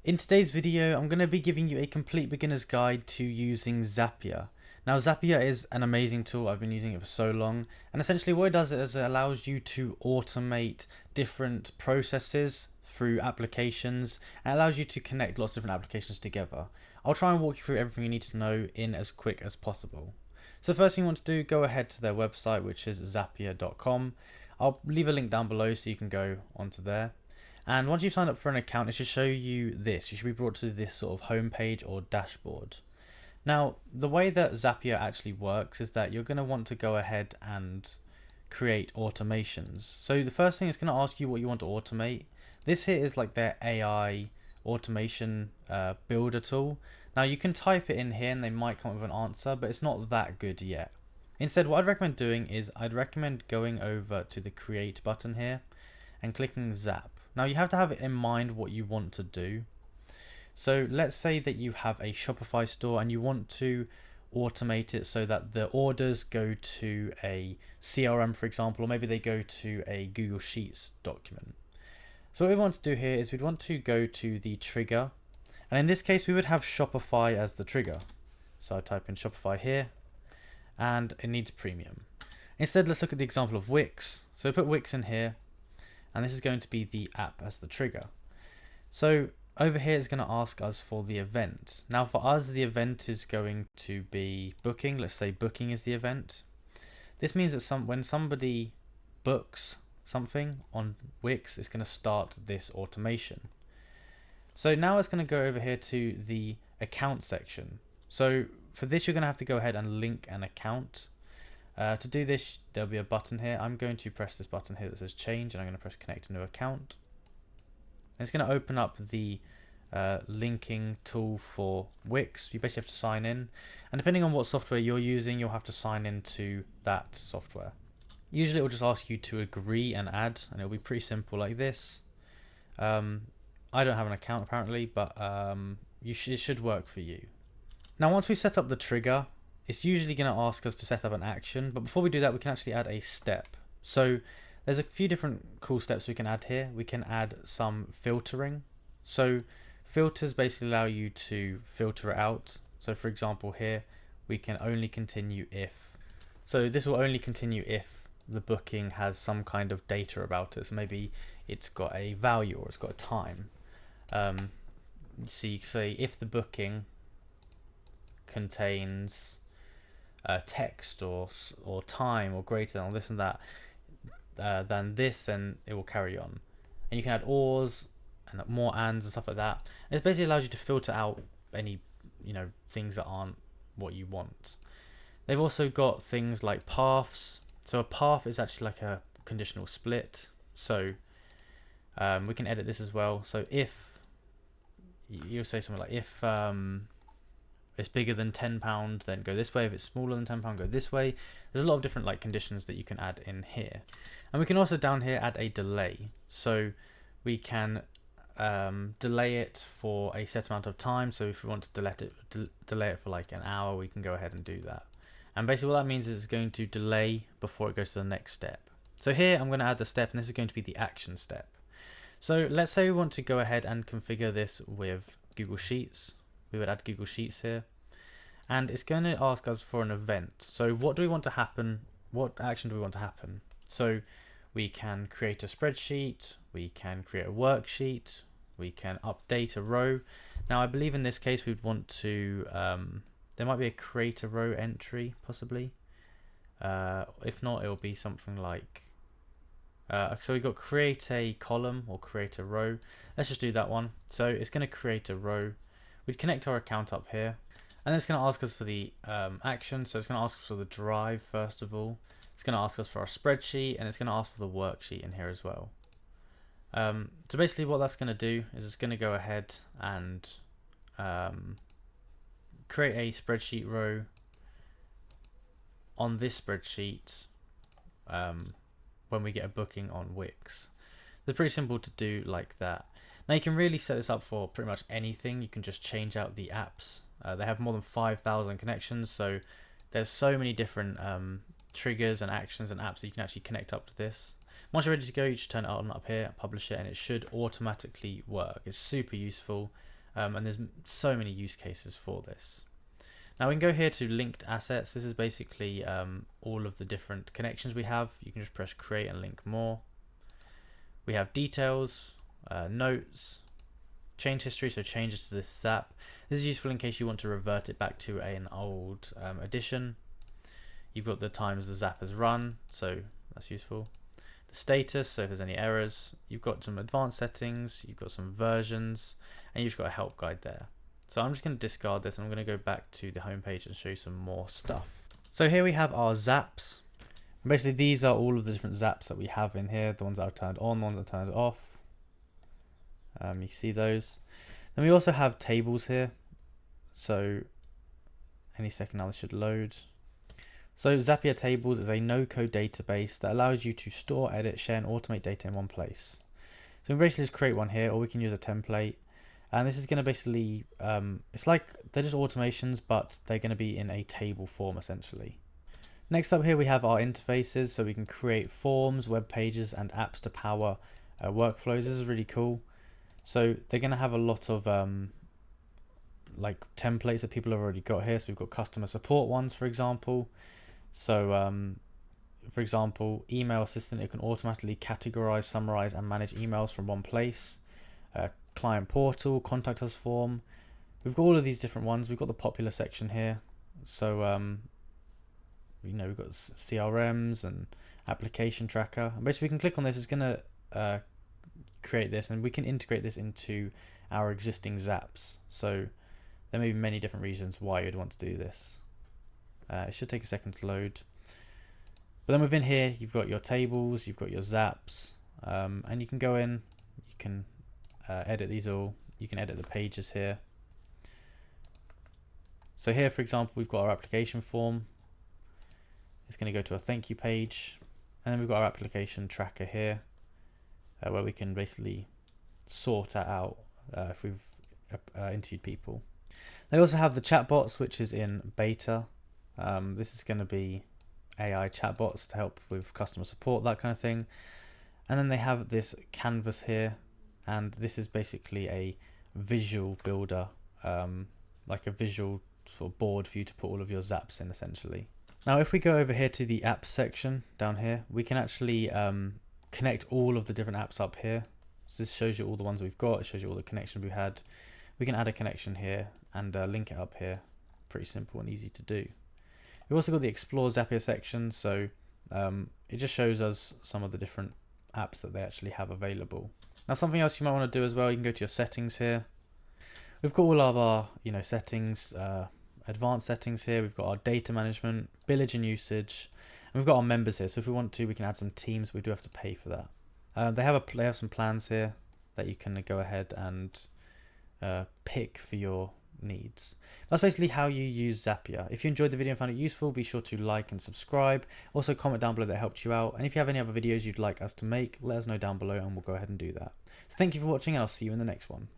In today's video, I'm going to be giving you a complete beginner's guide to using Zapier. Now, Zapier is an amazing tool. I've been using it for so long, and essentially what it does is it allows you to automate different processes through applications, and allows you to connect lots of different applications together. I'll try and walk you through everything you need to know in as quick as possible. So the first thing you want to do, go ahead to their website, which is zapier.com. I'll leave a link down below so you can go onto there. And once you've signed up for an account, it should show you this. You should be brought to this sort of homepage or dashboard. Now, the way that Zapier actually works is that you're going to want to go ahead and create automations. So the first thing is going to ask you what you want to automate. This here is like their AI automation builder tool. Now you can type it in here and they might come up with an answer, but it's not that good yet. Instead, what I'd recommend doing is I'd recommend going over to the create button here and clicking Zap. Now you have to have in mind what you want to do. So let's say that you have a Shopify store and you want to automate it so that the orders go to a CRM, for example, or maybe they go to a Google Sheets document. So what we want to do here is we'd want to go to the trigger, and in this case we would have Shopify as the trigger. So I type in Shopify here and it needs premium. Instead, let's look at the example of Wix. So put Wix in here, and this is going to be the app as the trigger. So over here is going to ask us for the event. Now for us, the event is going to be booking. Let's say booking is the event. This means that when somebody books something on Wix, it's going to start this automation. So now it's going to go over here to the account section. So for this, you're going to have to go ahead and link an account. To do this, there'll be a button here. I'm going to press this button here that says change, and I'm going to press connect a new account. And it's going to open up the linking tool for Wix. You basically have to sign in, and depending on what software you're using, you'll have to sign into that software. Usually it will just ask you to agree and add, and it'll be pretty simple like this. I don't have an account apparently, but it should work for you. Now once we set up the trigger, it's usually going to ask us to set up an action, but before we do that, we can actually add a step. So there's a few different cool steps we can add here. We can add some filtering. So filters basically allow you to filter it out. So for example here, we can only continue if. So this will only continue if the booking has some kind of data about it. So maybe it's got a value or it's got a time. So you can say if the booking contains text or time or greater than this and that than this, then it will carry on. And you can add ors and more ands and stuff like that. And it basically allows you to filter out any things that aren't what you want. They've also got things like paths. So a path is actually like a conditional split. So we can edit this as well. So if you'll say something like if it's bigger than £10, then go this way. If it's smaller than £10, go this way. There's a lot of different conditions that you can add in here. And we can also down here add a delay. So we can delay it for a set amount of time. So if we want to delay it for like an hour, we can go ahead and do that. And basically what that means is it's going to delay before it goes to the next step. So here I'm going to add the step, and this is going to be the action step. So let's say we want to go ahead and configure this with Google Sheets. We would add Google Sheets here, and it's going to ask us for an event. So what do we want to happen? What action do we want to happen? So we can create a spreadsheet, we can create a worksheet, we can update a row. Now I believe in this case we'd want to, there might be a create a row entry possibly. If not, it will be something like, so we've got create a column or create a row. Let's just do that one. So it's going to create a row. We'd connect our account up here, and then it's going to ask us for the action. So it's going to ask us for the drive first of all. It's going to ask us for our spreadsheet, and it's going to ask for the worksheet in here as well. So basically what that's going to do is it's going to go ahead and create a spreadsheet row on this spreadsheet when we get a booking on Wix. It's pretty simple to do like that. Now you can really set this up for pretty much anything. You can just change out the apps. They have more than 5,000 connections, so there's so many different triggers and actions and apps that you can actually connect up to this. Once you're ready to go, you just turn it on up here, publish it, and it should automatically work. It's super useful. And there's so many use cases for this. Now we can go here to linked assets. This is basically all of the different connections we have. You can just press create and link more. We have details, notes, change history, so changes to this Zap. This is useful in case you want to revert it back to an old edition. You've got the times the Zap has run, so that's useful. The status, so if there's any errors. You've got some advanced settings, you've got some versions, and you've got a help guide there. So I'm just going to discard this and I'm going to go back to the home page and show you some more stuff. So here we have our Zaps. And basically these are all of the different Zaps that we have in here, the ones that are turned on, the ones that are turned off. You see those. Then we also have tables here. So any second now this should load. So Zapier Tables is a no-code database that allows you to store, edit, share and automate data in one place. So we can basically just create one here, or we can use a template. And this is going to basically, it's like they're just automations, but they're going to be in a table form essentially. Next up here we have our interfaces, so we can create forms, web pages and apps to power workflows. This is really cool. So they're going to have a lot of like templates that people have already got here. So we've got customer support ones, for example. So for example, email assistant, it can automatically categorize, summarize and manage emails from one place. Client portal, contact us form. We've got all of these different ones. We've got the popular section here. So you know, we've got CRMs and application tracker. And basically we can click on this. It's going to create this, and we can integrate this into our existing Zaps. So there may be many different reasons why you'd want to do this. It should take a second to load. But then within here, you've got your tables, you've got your Zaps, and you can go in, you can edit these all, you can edit the pages here. So here, for example, we've got our application form. It's going to go to a thank you page, and then we've got our application tracker here, where we can basically sort that out if we've interviewed people. They also have the chatbots, which is in beta. This is going to be AI chatbots to help with customer support, that kind of thing. And then they have this canvas here, and this is basically a visual builder, like a visual sort of board for you to put all of your Zaps in essentially. Now if we go over here to the apps section down here, we can actually connect all of the different apps up here. So this shows you all the ones we've got, it shows you all the connections we had. We can add a connection here and link it up here. Pretty simple and easy to do. We've also got the Explore Zapier section, so it just shows us some of the different apps that they actually have available. Now something else you might want to do as well, you can go to your settings here. We've got all of our settings, advanced settings here. We've got our data management, billage and usage, and we've got our members here. So if we want to, we can add some teams. We do have to pay for that. They have some plans here that you can go ahead and pick for your needs. That's basically how you use Zapier. If you enjoyed the video and found it useful, be sure to like and subscribe. Also comment down below that helped you out. And if you have any other videos you'd like us to make, let us know down below and we'll go ahead and do that. So thank you for watching, and I'll see you in the next one.